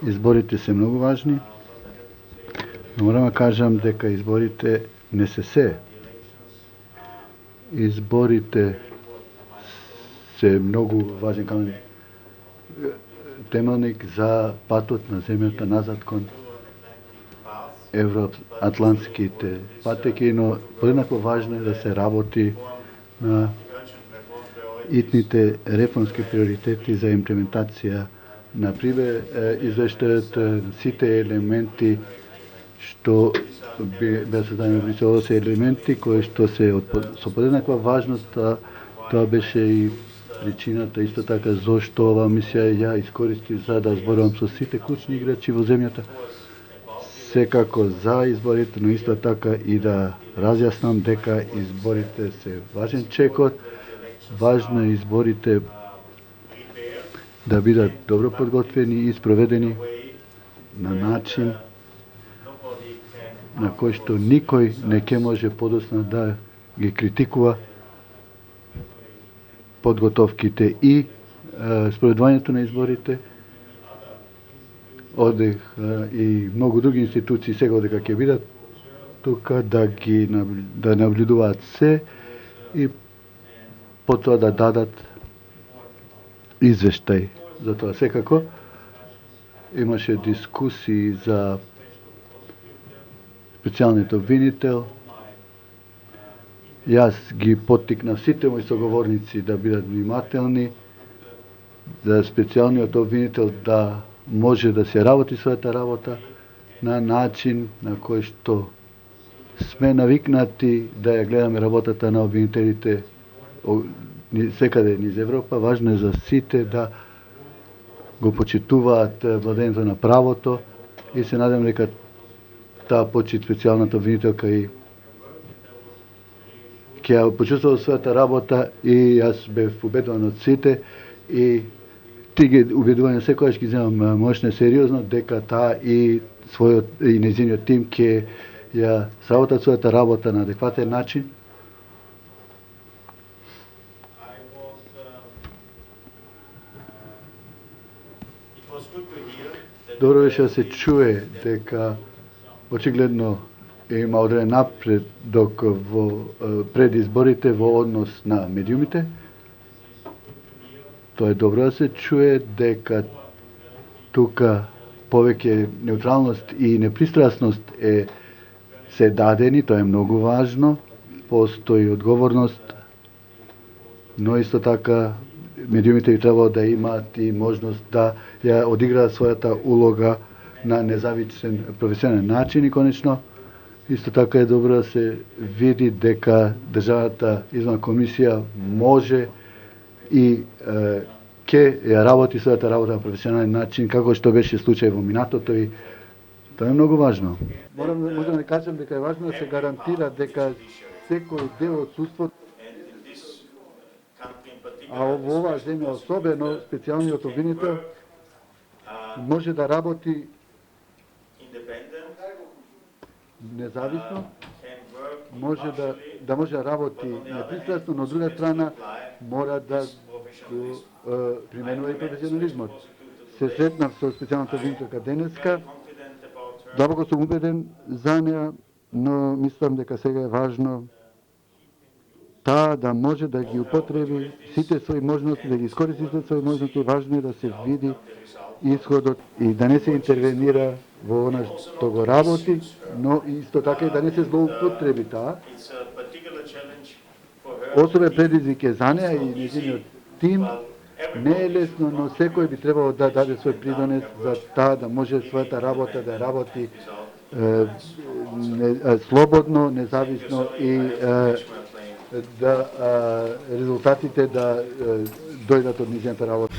Изборите се многу важни, но морам да кажам дека изборите не се. Изборите се многу важен темелник за патот на земјата назад кон евроатлантските патеки, но поеднакво важно е да се работи на итните реформски приоритети за имплементација на извештајот, сите елементи што беа создадени во се елементи кои што се со поеднаква важност. Тоа беше и причината исто така зошто оваа мисија ја искористи за да зборувам со сите клучни играчи во земјата, секако за изборите, но исто така и да разјаснам дека изборите се важен чекор. Важно е изборите да бидат добро подготвени и спроведени на начин на кој што никој не ќе може подоцна да ги критикува подготовките и спроведувањето на изборите. Одех и многу други институции сега дека ќе бидат тука да наблюдуваат се и потоа да дадат извештај. Затоа секако имаше дискусии за специјалниот обвинител. Јас ги поттикнав сите мои соговорници да бидат внимателни, за специјалниот обвинител да може да се работи својата работа на начин на кој што сме навикнати да ја гледаме работата на обвинителите секаде низ Европа. Важно е за сите да го почитуваат владењето на правото и се надам дека таа почит специјалната обвинителка и ќе ја почувствува својата работа и јас бев убедуван од сите и тие убедувања секогаш ги земам мощно сериозно дека таа и нејзиниот тим ќе ја сработат својата работа на адекватен начин. Добро беше да се чуе дека очигледно има одреден напредок пред изборите во однос на медиумите. Тоа е добро да се чуе дека тука повеќе неутралност и непристрасност се дадени, тоа е многу важно, постои одговорност, но исто така медиумите би требало да имаат и можност да ја одиграат својата улога на независен професионален начин и конечно исто така е добро да се види дека државната изборна комисија може и ќе ја работи својата работа на професионален начин како што беше случај во минатото и тоа е многу важно. Можам да кажам дека е важно да се гарантира дека секој дел од судството, а во оваа земја особено специјалниот обвинител може да работи независно, може да работи непристрасно, но од друга страна мора да применува и професионализмот. Се сретнав со специјалната обвинителка денеска, длабоко сум убеден за неа, но мислам дека сега е важно таа да може да ги употреби сите своји можности, да ги искористи сите своји можности. Важно е да се види исходот и да не се интервенира во она што го работи, но исто така и да не се злоупотреби таа. Особен предизвик е за неа и нејзиниот тим. Не е лесно, но секој би требало да даде свој придонес за таа да може својата работа да работи слободно, независно и да резултатите да дојдат од низината работа.